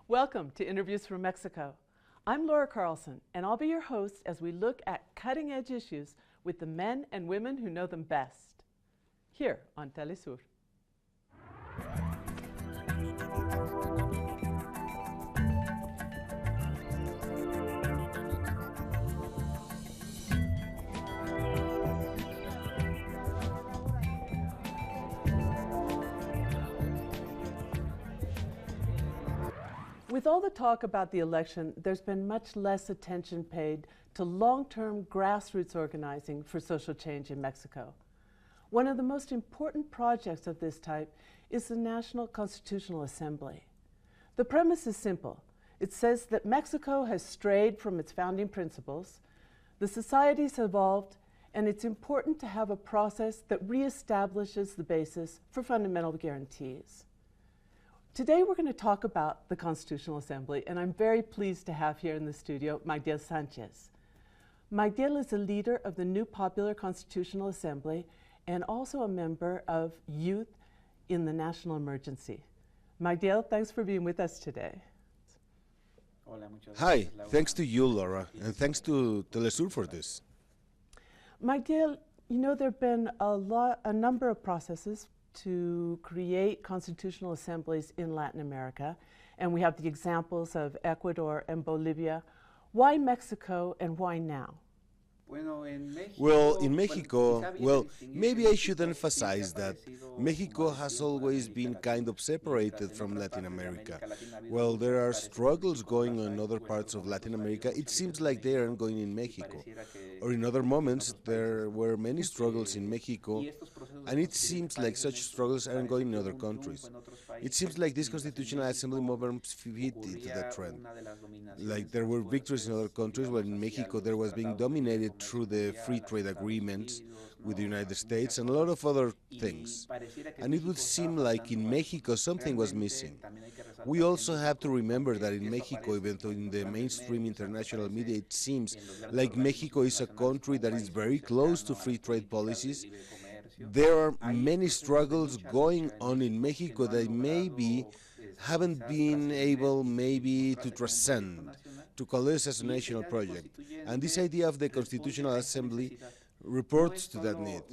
Welcome to Interviews from Mexico. I'm Laura Carlson, and I'll be your host as we look at cutting-edge issues with the men and women who know them best, here on Telesur. With all the talk about the election, there's been much less attention paid to long-term grassroots organizing for social change in Mexico. One of the most important projects of this type is the National Constitutional Assembly. The premise is simple. It says that Mexico has strayed from its founding principles, the society's evolved, and it's important to have a process that reestablishes the basis for fundamental guarantees. Today we're going to talk about the Constitutional Assembly, and I'm very pleased to have here in the studio Magdiel Sánchez. Magdiel is a leader of the new Popular Constitutional Assembly and also a member of Youth in the National Emergency. Magdiel, thanks for being with us today. Hi, thanks to you, Laura, and thanks to Telesur for this. Magdiel, you know there have been a number of processes to create constitutional assemblies in Latin America, and we have the examples of Ecuador and Bolivia. Why Mexico and why now? Well, in Mexico, maybe I should emphasize that Mexico has always been kind of separated from Latin America. While there are struggles going on in other parts of Latin America, it seems like they aren't going in Mexico. Or in other moments, there were many struggles in Mexico, and it seems like such struggles aren't going in other countries. It seems like this Constitutional Assembly movement fit into that trend. Like there were victories in other countries, while in Mexico there was being dominated through the free trade agreements with the United States and a lot of other things. And it would seem like in Mexico something was missing. We also have to remember that in Mexico, even though in the mainstream international media it seems like Mexico is a country that is very close to free trade policies, there are many struggles going on in Mexico that maybe haven't been able to transcend, to coalesce as a national project. And this idea of the Constitutional Assembly reports to that need.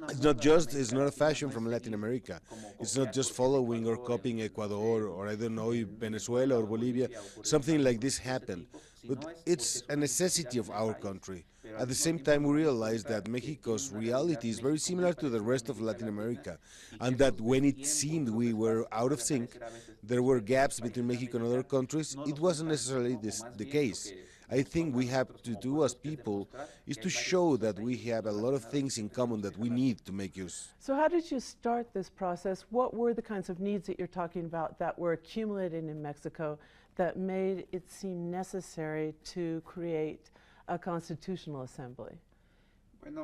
It's not a fashion from Latin America. It's not just following or copying Ecuador or I don't know if Venezuela or Bolivia, something like this happened. But it's a necessity of our country. At the same time, we realize that Mexico's reality is very similar to the rest of Latin America, and that when it seemed we were out of sync, there were gaps between Mexico and other countries, it wasn't necessarily the case. I think we have to do as people is to show that we have a lot of things in common that we need to make use. So how did you start this process? What were the kinds of needs that you're talking about that were accumulated in Mexico that made it seem necessary to create a constitutional assembly?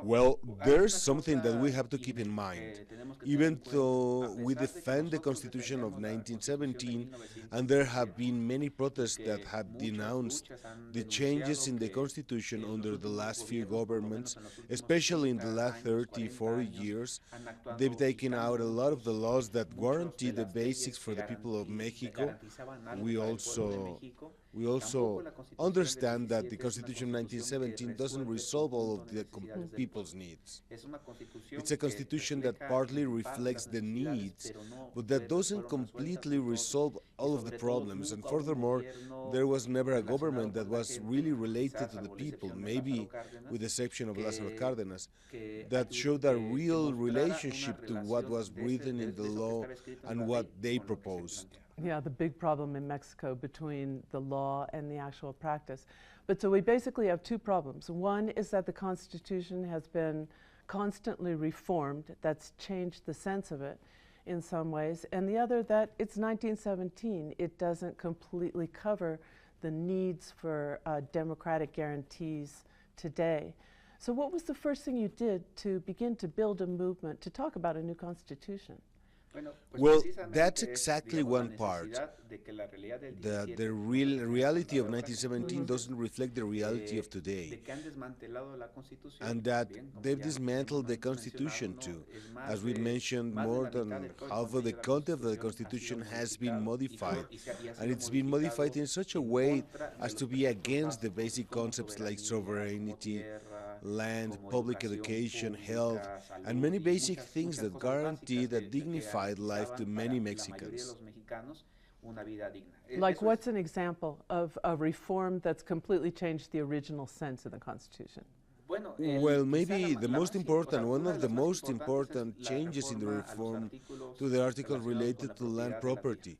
Well, there's something that we have to keep in mind. Even though we defend the Constitution of 1917, and there have been many protests that have denounced the changes in the Constitution under the last few governments, especially in the last 30, 40 years, they've taken out a lot of the laws that guarantee the basics for the people of Mexico. We also understand that the Constitution of 1917 doesn't resolve all of the people's needs. It's a constitution that partly reflects the needs, but that doesn't completely resolve all of the problems. And furthermore, there was never a government that was really related to the people, maybe with the exception of Lázaro Cárdenas, that showed a real relationship to what was written in the law and what they proposed. Yeah, the big problem in Mexico between the law and the actual practice. But so we basically have two problems. One is that the Constitution has been constantly reformed. That's changed the sense of it in some ways. And the other, that it's 1917. It doesn't completely cover the needs for democratic guarantees today. So what was the first thing you did to begin to build a movement to talk about a new constitution? Well, that's exactly one part. The real reality of 1917 doesn't reflect the reality of today, and that they've dismantled the Constitution too. As we mentioned, more than half of the content of the Constitution has been modified, and it's been modified in such a way as to be against the basic concepts like sovereignty, land, public education, health, and many basic things that guarantee a dignified life to many Mexicans. Like, what's an example of a reform that's completely changed the original sense of the Constitution? Well, maybe the most important, one of the most important changes in the reform to the article related to land property.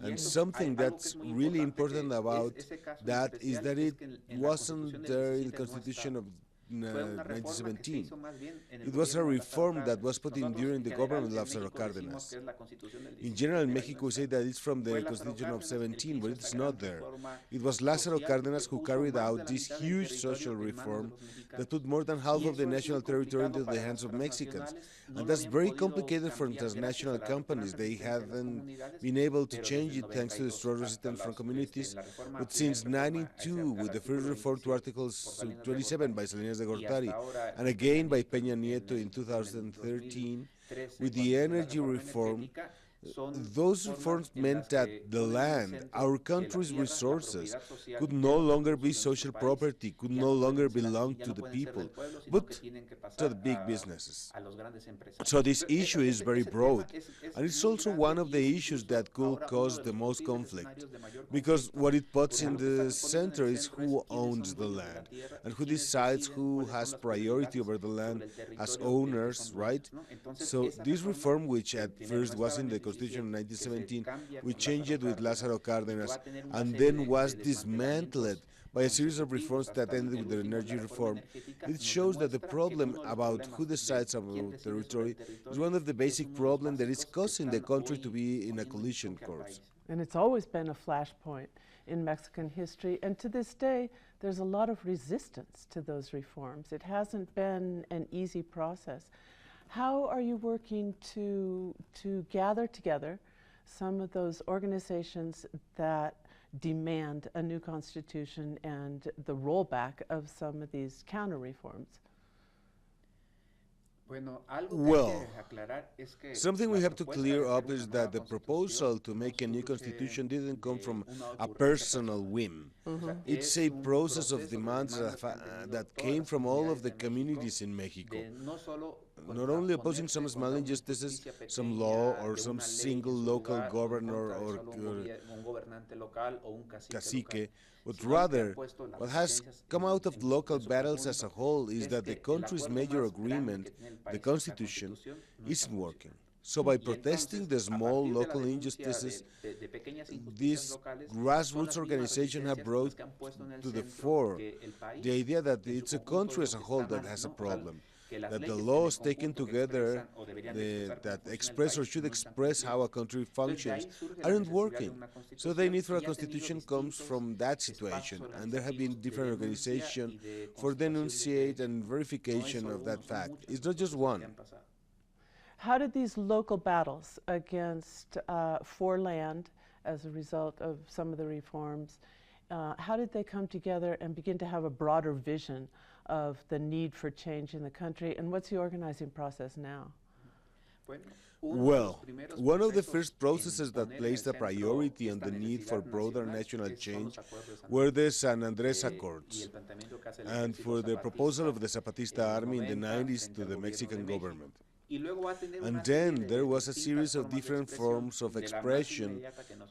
And something that's really important about that is that it wasn't there in the Constitution of 1917. It was a reform that was put in during the government of Lázaro Cárdenas. In general, in Mexico, we say that it's from the Constitution of 17, but it's not there. It was Lázaro Cárdenas who carried out this huge social reform that put more than half of the national territory into the hands of Mexicans. And that's very complicated for transnational companies. They haven't been able to change it thanks to the strong resistance from communities. But since 92, with the first reform to Article 27 by Salinas de Gortari, and again by Peña Nieto in 2013, with the energy reform, those reforms meant that the land, our country's resources, could no longer be social property, could no longer belong to the people, but to the big businesses. So this issue is very broad, and it's also one of the issues that could cause the most conflict, because what it puts in the center is who owns the land, and who decides who has priority over the land as owners, right? So this reform, which at first was in the Constitution of 1917, we changed it with Lázaro Cárdenas, and then was dismantled by a series of reforms that ended with the energy reform. It shows that the problem about who decides about territory is one of the basic problems that is causing the country to be in a collision course. And it's always been a flashpoint in Mexican history, and to this day, there's a lot of resistance to those reforms. It hasn't been an easy process. How are you working to gather together some of those organizations that demand a new constitution and the rollback of some of these counter reforms? Well, something we have to clear up is that the proposal to make a new constitution didn't come from a personal whim. It's a process of demands that came from all of the communities in Mexico. Not only opposing some small injustices, some law, or some single local governor or cacique, but rather what has come out of local battles as a whole is that the country's major agreement, the Constitution, isn't working. So by protesting the small local injustices, these grassroots organizations have brought to the fore the idea that it's a country as a whole that has a problem, that the laws taken together that express or should express how a country functions aren't working. So the need for a constitution comes from that situation, and there have been different organizations for denunciate and verification of that fact. It's not just one. How did these local battles against for land as a result of some of the reforms, how did they come together and begin to have a broader vision of the need for change in the country, and what's the organizing process now? Well, one of the first processes that placed a priority on the need for broader national change were the San Andrés Accords, and for the proposal of the Zapatista army in the 90s to the Mexican government. And then there was a series of different forms of expression.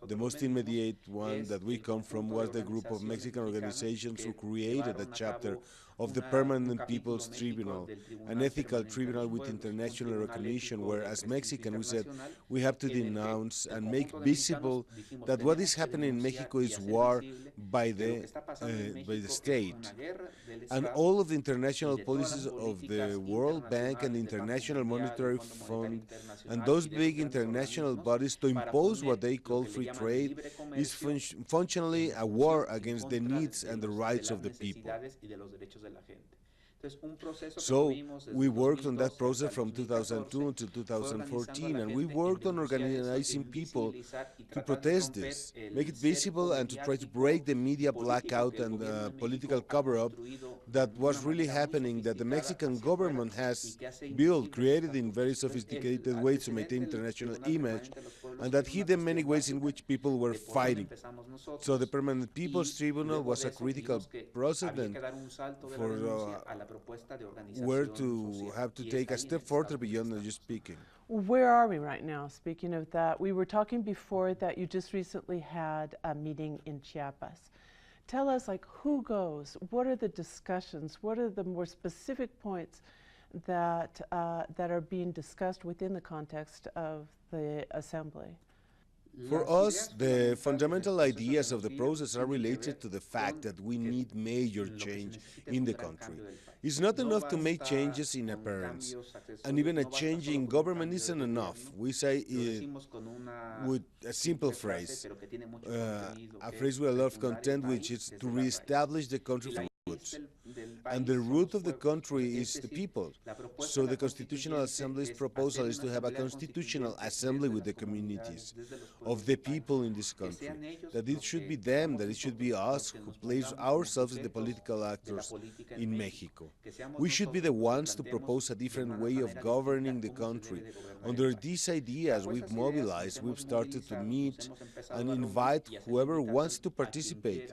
The most immediate one that we come from was the group of Mexican organizations who created a chapter of the Permanent People's Tribunal, an ethical tribunal with international recognition, where as Mexican we said we have to denounce and make visible that what is happening in Mexico is war by the state. And all of the international policies of the World Bank and the International Monetary Fund and those big international bodies to impose what they call free trade is functionally a war against the needs and the rights of the people. So we worked on that process from 2002 to 2014, and we worked on organizing people to protest this, make it visible, and to try to break the media blackout and political cover-up that was really happening, that the Mexican government has built, created in very sophisticated ways to maintain international image, and that hid the many ways in which people were fighting. So the Permanent People's Tribunal was a critical precedent for where to have to take a step further beyond just speaking. Where are we right now? Speaking of that, we were talking before that you just recently had a meeting in Chiapas. Tell us, like, who goes? What are the discussions? What are the more specific points that that are being discussed within the context of the assembly? For us, the fundamental ideas of the process are related to the fact that we need major change in the country. It's not enough to make changes in appearance, and even a change in government isn't enough. We say it with a simple phrase, a phrase with a lot of content, which is to reestablish the country from roots. And the root of the country is the people. So the Constitutional Assembly's proposal is to have a constitutional assembly with the communities of the people in this country. That it should be them, that it should be us who place ourselves as the political actors in Mexico. We should be the ones to propose a different way of governing the country. Under these ideas, we've mobilized, we've started to meet and invite whoever wants to participate.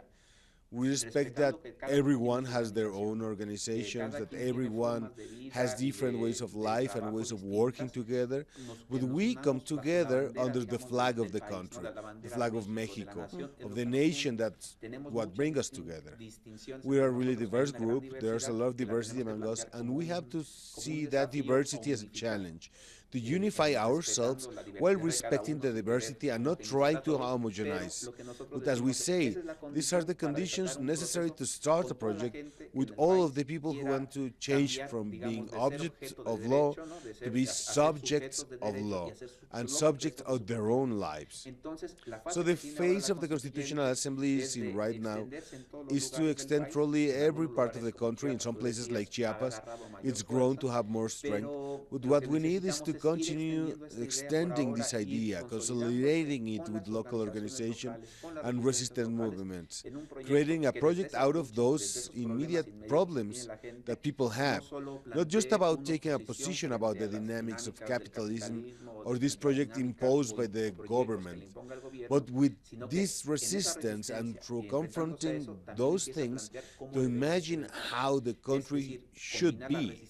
We respect that everyone has their own organizations, that everyone has different ways of life and ways of working together, but we come together under the flag of the country, the flag of Mexico, of the nation. That's what brings us together. We are a really diverse group, there's a lot of diversity among us, and we have to see that diversity as a challenge, to unify ourselves while respecting the diversity and not trying to homogenize. But as we say, these are the conditions necessary to start a project with all of the people who want to change from being objects of law to be subjects of law and subjects of their own lives. So the phase of the Constitutional Assembly is in right now is to extend truly every part of the country. In some places like Chiapas, it's grown to have more strength. But what we need is to continue extending this idea, consolidating it with local organizations and resistance movements, creating a project out of those immediate problems that people have, not just about taking a position about the dynamics of capitalism or this project imposed by the government, but with this resistance and through confronting those things to imagine how the country should be.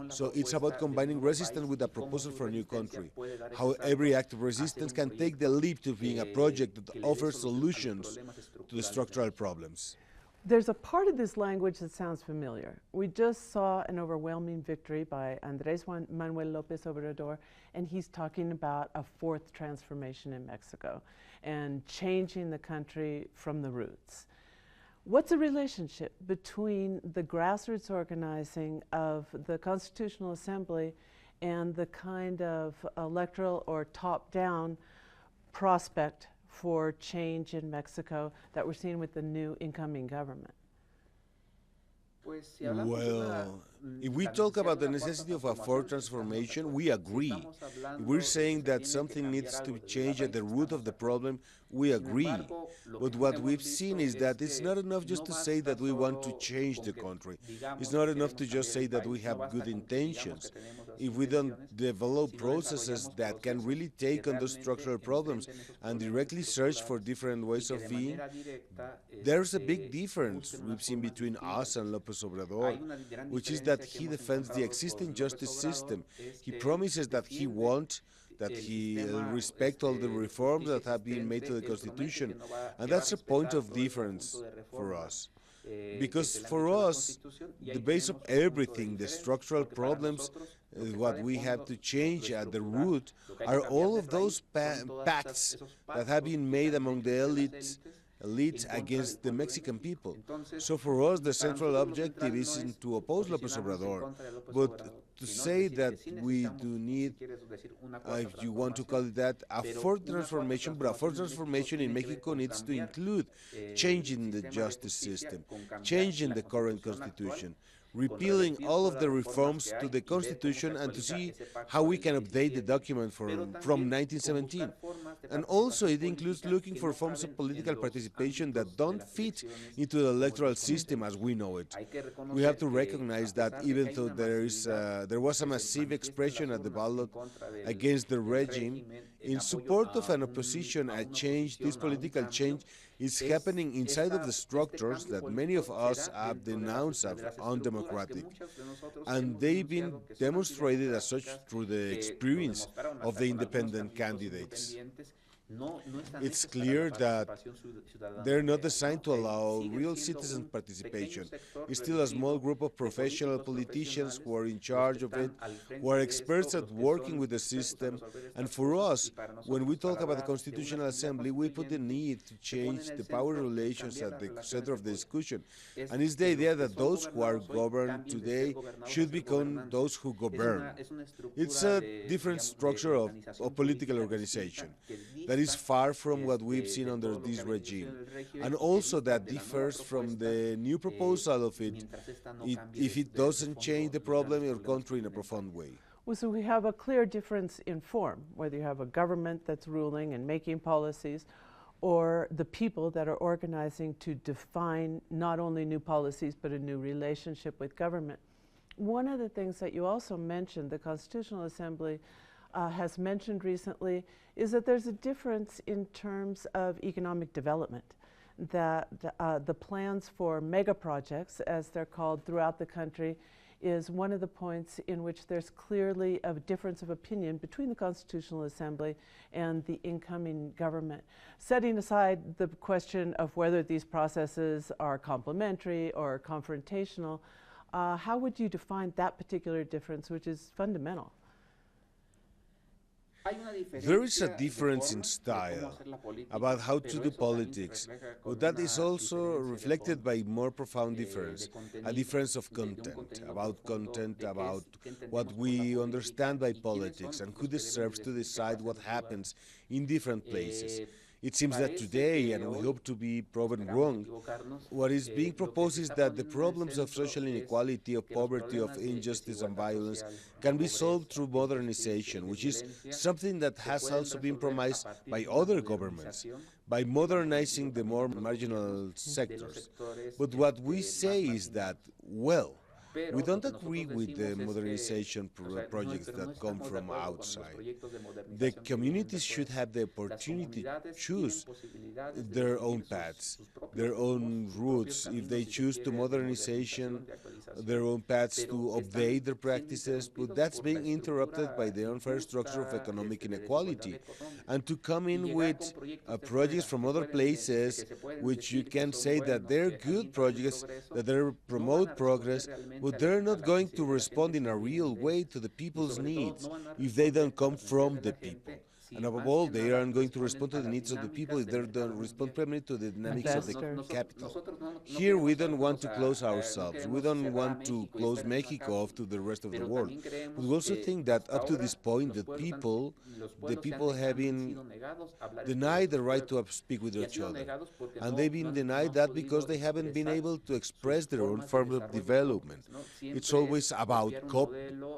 So it's about combining resistance with a proposal for a new country, how every act of resistance can take the leap to being a project that offers solutions to the structural problems. There's a part of this language that sounds familiar. We just saw an overwhelming victory by Andrés Manuel López Obrador, and he's talking about a fourth transformation in Mexico and changing the country from the roots. What's the relationship between the grassroots organizing of the Constitutional Assembly and the kind of electoral or top-down prospect for change in Mexico that we're seeing with the new incoming government? Well, if we talk about the necessity of a fourth transformation, we agree. If we're saying that something needs to change at the root of the problem, we agree. But what we've seen is that it's not enough just to say that we want to change the country. It's not enough to just say that we have good intentions. If we don't develop processes that can really take on those structural problems and directly search for different ways of being, there's a big difference we've seen between us and López Obrador, which is that he defends the existing justice system. He promises that he won't, that he respect all the reforms that have been made to the Constitution. And that's a point of difference for us. Because for us, the base of everything, the structural problems, what we have to change at the root, are all of those pacts that have been made among the elites against the Mexican people. So for us, the central objective isn't to oppose López Obrador, but to say that we do need, if you want to call it that, a fourth transformation, but a fourth transformation in Mexico needs to include changing the justice system, changing the current constitution, repealing all of the reforms to the Constitution and to see how we can update the document from 1917. And also it includes looking for forms of political participation that don't fit into the electoral system as we know it. We have to recognize that even though there was a massive expression at the ballot against the regime, in support of an opposition, a change, this political change is happening inside of the structures that many of us have denounced as undemocratic. And they've been demonstrated as such through the experience of the independent candidates. It's clear that they're not designed to allow real citizen participation. It's still a small group of professional politicians who are in charge of it, who are experts at working with the system. And for us, when we talk about the Constitutional Assembly, we put the need to change the power relations at the center of the discussion. And it's the idea that those who are governed today should become those who govern. It's a different structure of political organization that is far from what we've seen under this regime, and also that differs from the new proposal of it if it doesn't change the problem in our country in a profound way. Well, so we have a clear difference in form, whether you have a government that's ruling and making policies, or the people that are organizing to define not only new policies but a new relationship with government. One of the things that you also mentioned, the Constitutional Assembly has mentioned recently, is that there's a difference in terms of economic development, that the plans for mega projects, as they're called throughout the country, is one of the points in which there's clearly a difference of opinion between the Constitutional Assembly and the incoming government. Setting aside the question of whether these processes are complementary or confrontational, how would you define that particular difference, which is fundamental? There is a difference in style about how to do politics, but that is also reflected by more profound difference, a difference of content, about what we understand by politics and who deserves to decide what happens in different places. It seems that today, and we hope to be proven wrong, what is being proposed is that the problems of social inequality, of poverty, of injustice and violence can be solved through modernization, which is something that has also been promised by other governments, by modernizing the more marginal sectors. But what we say is that, well, we don't agree with the modernization projects that come from outside. The communities should have the opportunity to choose their own paths, their own routes. If they choose to modernization, their own paths to update their practices, but that's being interrupted by the unfair structure of economic inequality. And to come in with projects from other places, which you can say that they're good projects, that they promote progress, but they're not going to respond in a real way to the people's needs if they don't come from the people. And above all, they aren't going to respond to the needs of the people if they don't respond primarily to the dynamics of the capital. Here, we don't want to close ourselves. We don't want to close Mexico off to the rest of the world. But we also think that up to this point, the people have been denied the right to speak with each other. And they've been denied that because they haven't been able to express their own form of development. It's always about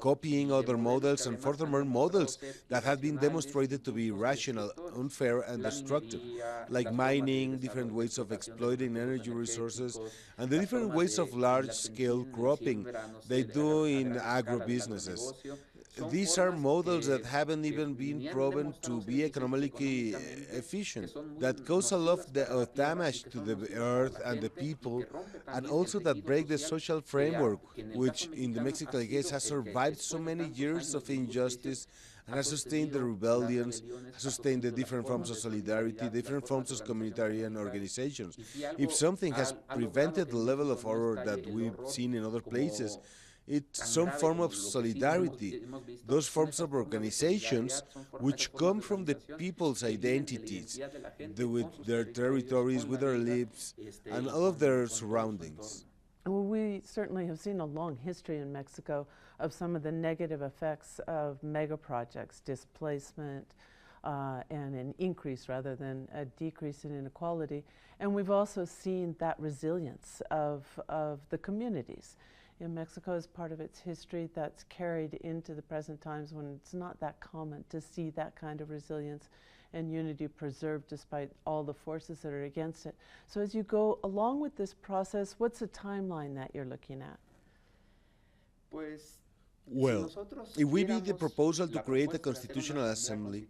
copying other models and furthermore models that have been demonstrated to be irrational, unfair, and destructive, like mining, different ways of exploiting energy resources, and the different ways of large-scale cropping they do in agro-businesses. These are models that haven't even been proven to be economically efficient, that cause a lot of damage to the earth and the people, and also that break the social framework, which in the Mexican case has survived so many years of injustice and has sustained the rebellions, has sustained the different forms of solidarity, different forms of communitarian organizations. If something has prevented the level of horror that we've seen in other places, it's some form of solidarity, those forms of organizations which come from the people's identities, with their territories, with their lives, and all of their surroundings. Well, we certainly have seen a long history in Mexico of some of the negative effects of mega projects, displacement, and an increase rather than a decrease in inequality. And we've also seen that resilience of the communities in Mexico as part of its history that's carried into the present times when it's not that common to see that kind of resilience and unity preserved despite all the forces that are against it. So as you go along with this process, what's the timeline that you're looking at? Well, if we did the proposal to create a constitutional assembly,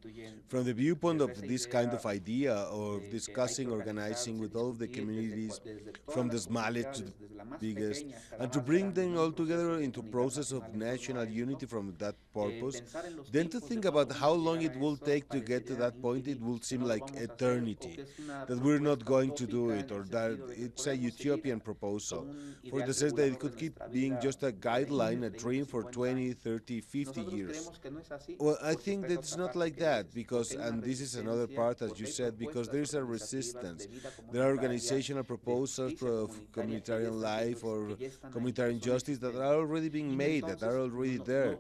from the viewpoint of this kind of idea of discussing, organizing with all of the communities, from the smallest to the biggest, and to bring them all together into a process of national unity from that purpose, then to think about how long it will take to get to that point, it will seem like eternity, that we're not going to do it, or that it's a utopian proposal, for the sense that it could keep being just a guideline, a dream for 20, 30, 50 years. Well, I think that it's not like that, because, and this is another part, as you said, because there is a resistance. There are organizational proposals of communitarian life or communitarian justice that are already being made, that are already there.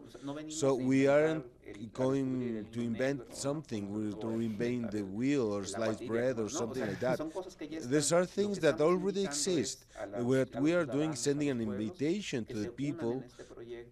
So we aren't going to invent something, to reinvent the wheel or slice bread or something like that. These are things that already exist. What we are doing is sending an invitation to the people,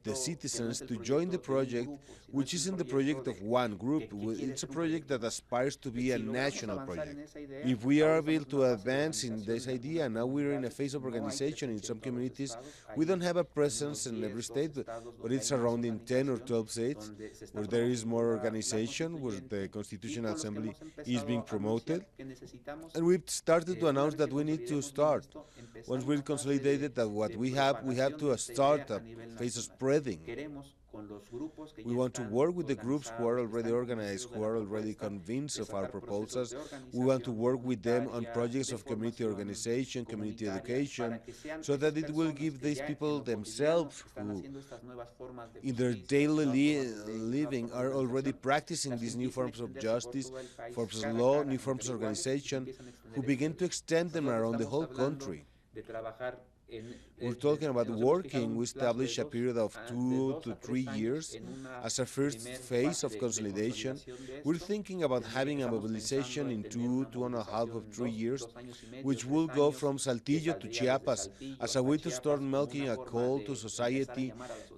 the citizens, to join the project, which isn't the project of one group. It's a project that aspires to be a national project. If we are able to advance in this idea, now we're in a phase of organization in some communities. We don't have a presence in every state, but it's around in 10 or 12 states where there is more organization, where the Constitutional Assembly is being promoted. And we've started to announce that we need to start. Once we're consolidated that what we have to start a phase of spreading. We want to work with the groups who are already organized, who are already convinced of our proposals. We want to work with them on projects of community organization, community education, so that it will give these people themselves who in their daily living are already practicing these new forms of justice, forms of law, new forms of organization, who begin to extend them around the whole country. We're talking about working. We establish a period of 2 to 3 years as a first phase of consolidation. We're thinking about having a mobilization in 2.5 or 3 years, which will go from Saltillo to Chiapas as a way to start making a call to society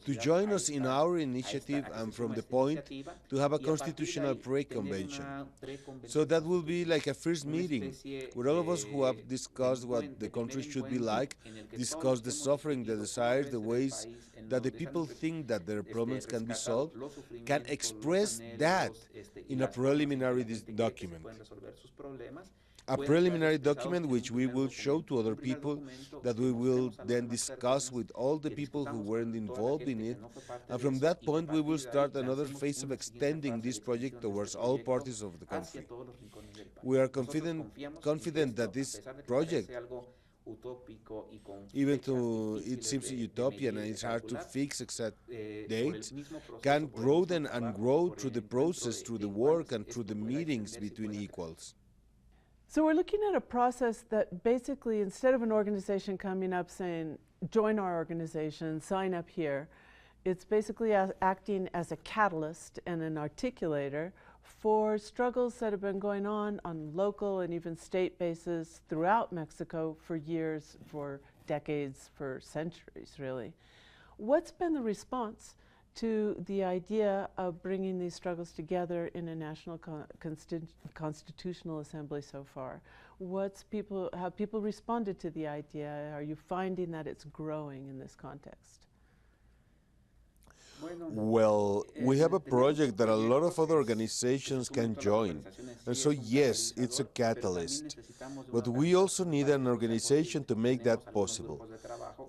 to join us in our initiative, and from the point to have a constitutional pre-convention. So that will be like a first meeting where all of us who have discussed what the country should be like, discuss the suffering, the desires, the ways that the people think that their problems can be solved, can express that in a preliminary document. A preliminary document which we will show to other people, that we will then discuss with all the people who weren't involved in it, and from that point we will start another phase of extending this project towards all parties of the country. We are confident that this project, even though it seems utopian and it's hard to fix exact dates, can broaden and grow through the process, through the work, and through the meetings between equals. So we're looking at a process that basically, instead of an organization coming up saying, join our organization, sign up here, it's basically acting as a catalyst and an articulator for struggles that have been going on local and even state bases throughout Mexico for years, for decades, for centuries, really. What's been the response to the idea of bringing these struggles together in a national constitutional assembly so far? Have people responded to the idea? Are you finding that it's growing in this context? Well, we have a project that a lot of other organizations can join. And so, yes, it's a catalyst. But we also need an organization to make that possible.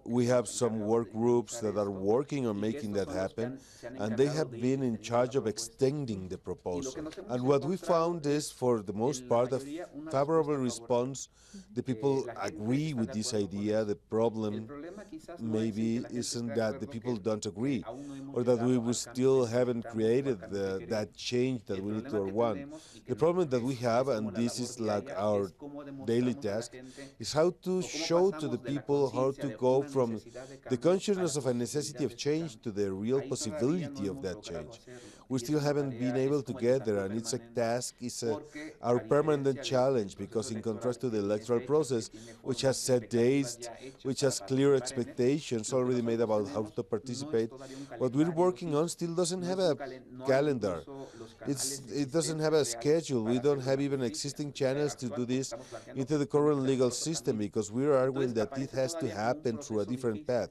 We have some work groups that are working on making that happen, and they have been in charge of extending the proposal. And what we found is, for the most part, a favorable response. The people agree with this idea. The problem maybe isn't that the people don't agree, or that we still haven't created that change that we need to want. The problem that we have, and this is like our daily task, is how to show to the people how to go from the consciousness of a necessity of change to the real possibility of that change. we still haven't been able to get there, and it's a task, our permanent challenge, because in contrast to the electoral process, which has set dates, which has clear expectations already made about how to participate, what we're working on still doesn't have a calendar. It doesn't have a schedule. We don't have even existing channels to do this into the current legal system, because we're arguing that it has to happen through a different path.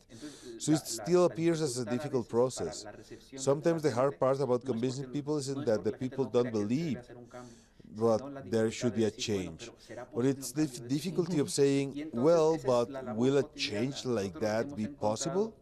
So it still appears as a difficult process. Sometimes the hard part about convincing people isn't that the people don't believe, but there should be a change. But it's the difficulty of saying, well, but will a change like that be possible?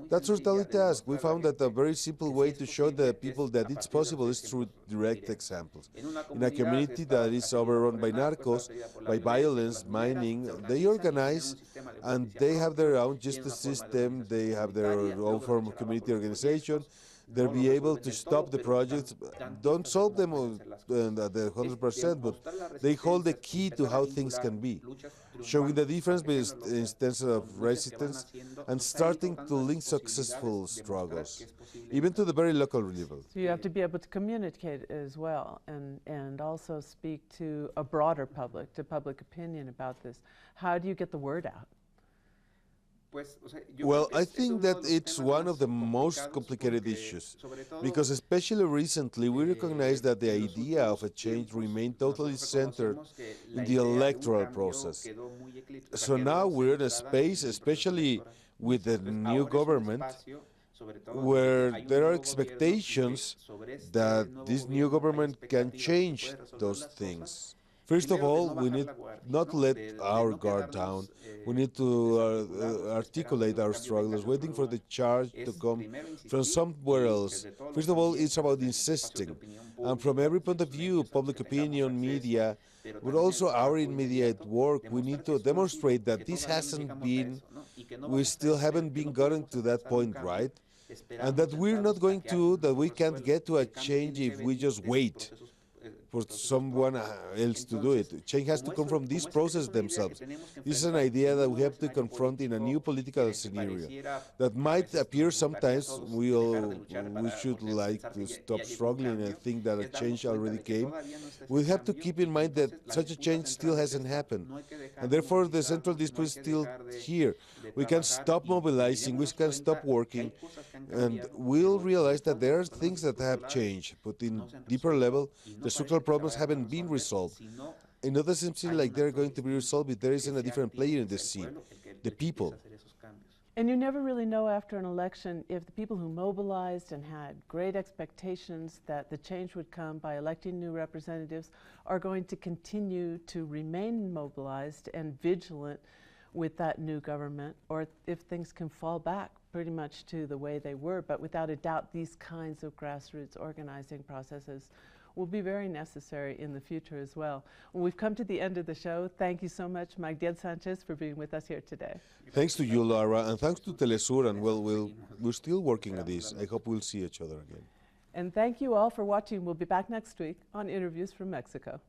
That's our daily task. We found that a very simple way to show the people that it's possible is through direct examples. In a community that is overrun by narcos, by violence, mining, they organize and they have their own justice system, they have their own form of community organization. They'll be able to stop the projects, don't solve them at the 100%, but they hold the key to how things can be, showing the difference between instances of resistance and starting to link successful struggles, even to the very local level. So you have to be able to communicate as well, and also speak to a broader public, to public opinion about this. How do you get the word out? Well, I think that it's one of the most complicated issues, because especially recently we recognize that the idea of a change remained totally centered in the electoral process. So now we're in a space, especially with the new government, where there are expectations that this new government can change those things. First of all, we need not to let our guard down. We need to articulate our struggles, waiting for the charge to come from somewhere else. First of all, it's about insisting. And from every point of view, public opinion, media, but also our immediate work, we need to demonstrate that this hasn't been, we still haven't been gotten to that point, right? And that we're not going to, that we can't get to a change if we just wait for someone else to do it. Change has to come from this process themselves. This is an idea that we have to confront in a new political scenario that might appear sometimes we should like to stop struggling and think that a change already came. We have to keep in mind that such a change still hasn't happened, and therefore the central dispute is still here. We can stop mobilizing, we can stop working, and we'll realize that there are things that have changed, but in deeper level, the structural problems haven't been resolved. It doesn't seem like they're going to be resolved if there isn't a different player in the scene, the people. And you never really know after an election if the people who mobilized and had great expectations that the change would come by electing new representatives are going to continue to remain mobilized and vigilant with that new government, or if things can fall back pretty much to the way they were. But without a doubt, these kinds of grassroots organizing processes will be very necessary in the future as well. Well, we've come to the end of the show. Thank you so much, Magdiel Sánchez, for being with us here today. Thanks to you, Laura, and thanks to Telesur, and we're still working on this. I hope we'll see each other again. And thank you all for watching. We'll be back next week on Interviews from Mexico.